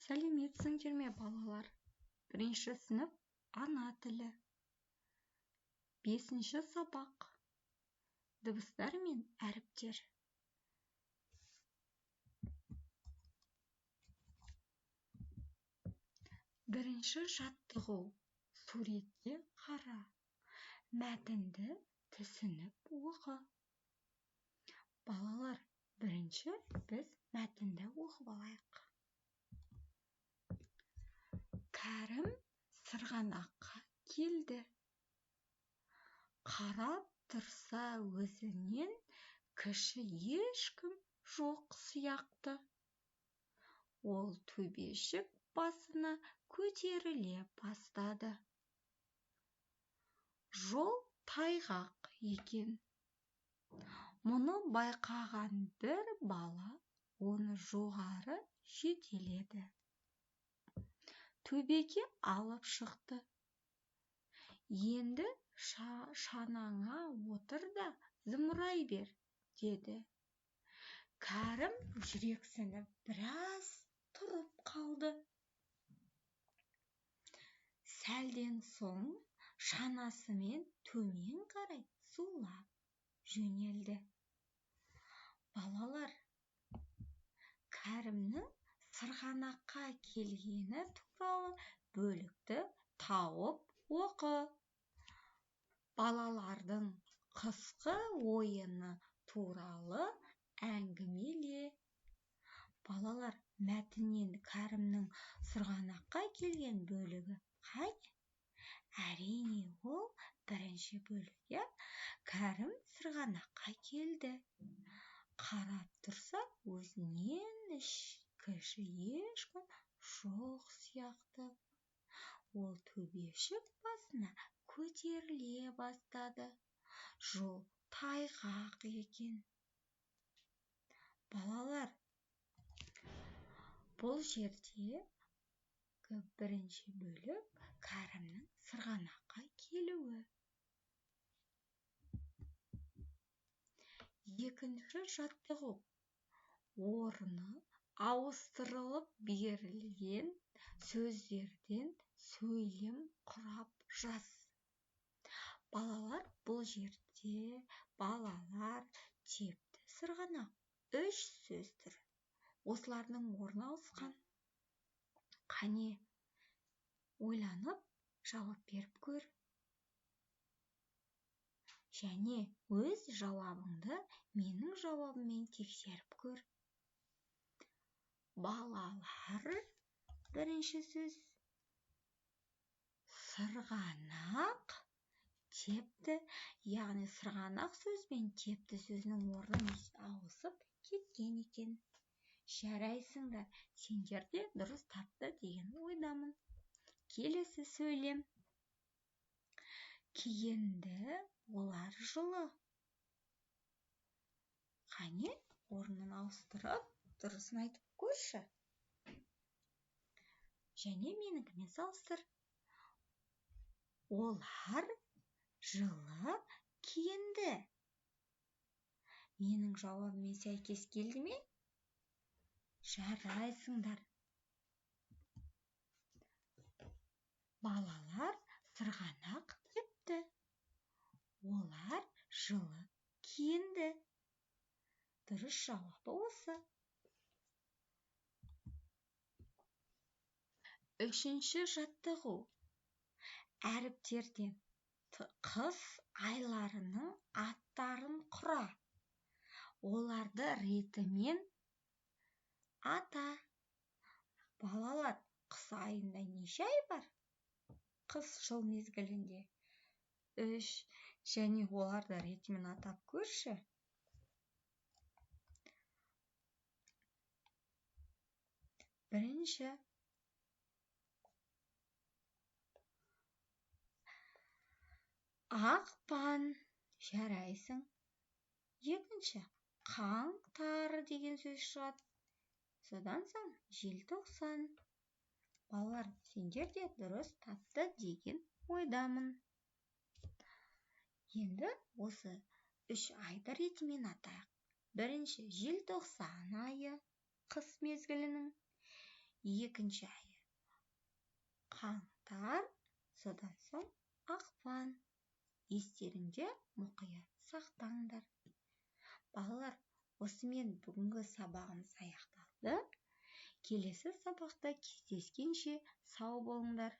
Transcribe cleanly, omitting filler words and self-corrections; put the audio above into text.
Сәлеметсіңдер ме, балалар? Бірінші сынып ана тілі. 5-ші сабақ. Дыбыстар мен әріптер. Бірінші жаттығу. Суретке қара. Мәтінді түсініп оқы. Балалар, бірінші біз мәтінді оқып алайық. Кәрім сырғанаққа келді. Қарап тұрса өзінен кіші ешкім жоқ сияқты. Ол төбешік басына көтеріле бастады. Жол тайғақ екен. Мұны байқаған бір бала оны жоғары жетеледі. Төбеге алып шықты. Енді шанаңа отыр да зымырай бер, деді. Кәрім жүрексініп біраз тұрып қалды. Сәлден соң шанасымен төмен қарай зулап жөнелді. Балалар, Кәрімнің сырғанаққа келгені туралы бөлікті тауып оқы. Балалардың қысқы ойыны туралы әңгімеле. Балалар, мәтіннен Кәрімнің сырғанаққа келген бөлігі қане? Әрине, ол бірінші бөлік. Кәрім сырғанаққа келді. Қарап тұрса, өзінен кіші ешкім жоқ сияқты. Ол төбешік басына көтеріле бастады. Жол тайғақ екен. Балалар, бұл жерде бірінші бөлік Кәрімнің сырғанаққа келуі. Екінші жаттығу. Орны ауыстырылып берілген сөздерден сөйлем құрап жаз. Балалар, бұл жерде балалар тепті сырғанақ 3 сөз түрі. Осылардың орны ауысқан. Қане, ойланып жауап беріп көр. Және өз жауабыңды менің жауабыммен тексеріп көр. Балалар, бірінші сөз. Сырғанақ, тепті, яғни сырғанақ сөзбен тепті сөзінің орны ауысып кеткен екен. Жарайсыңдар, сендер де дұрыс тапты деген ойдамын. Келесі сөйлем. Киінді, олар жылы. Қане, орнын ауыстырып, дұрысын айтып көрші. Және менікімен салыстыр. Олар жылы киінді. Менің жауабыммен сәйкес келді ме? Жарайсыңдар. Балалар сырғанақ тепті. Олар жылы киінді. Дұрыс жауабы осы. Үшінші жаттығу. Әріптерден қыс айларының аттарын құра. Оларды ретімен ата. Балалар, қыс айында неше ай бар? Қыс жыл мезгілінде 3, және оларды ретімен атап көрші. Бірінші. Ақпан. Жарайсың. Екінші. Қаңтар деген сөз шығады. Содан соң желтоқсан. Балалар, сендер де дұрыс тапты деген ойдамын. Енді осы 3 айды ретімен атайық. Бірінші, желтоқсан айы, қыс мезгілінің. Екінші айы қаңтар, содан соң ақпан. Естеріңде мұқият сақтаңдар. Балалар, осымен бүгінгі сабағымыз аяқталды. Келесі сабақта кездескенше сау болыңдар.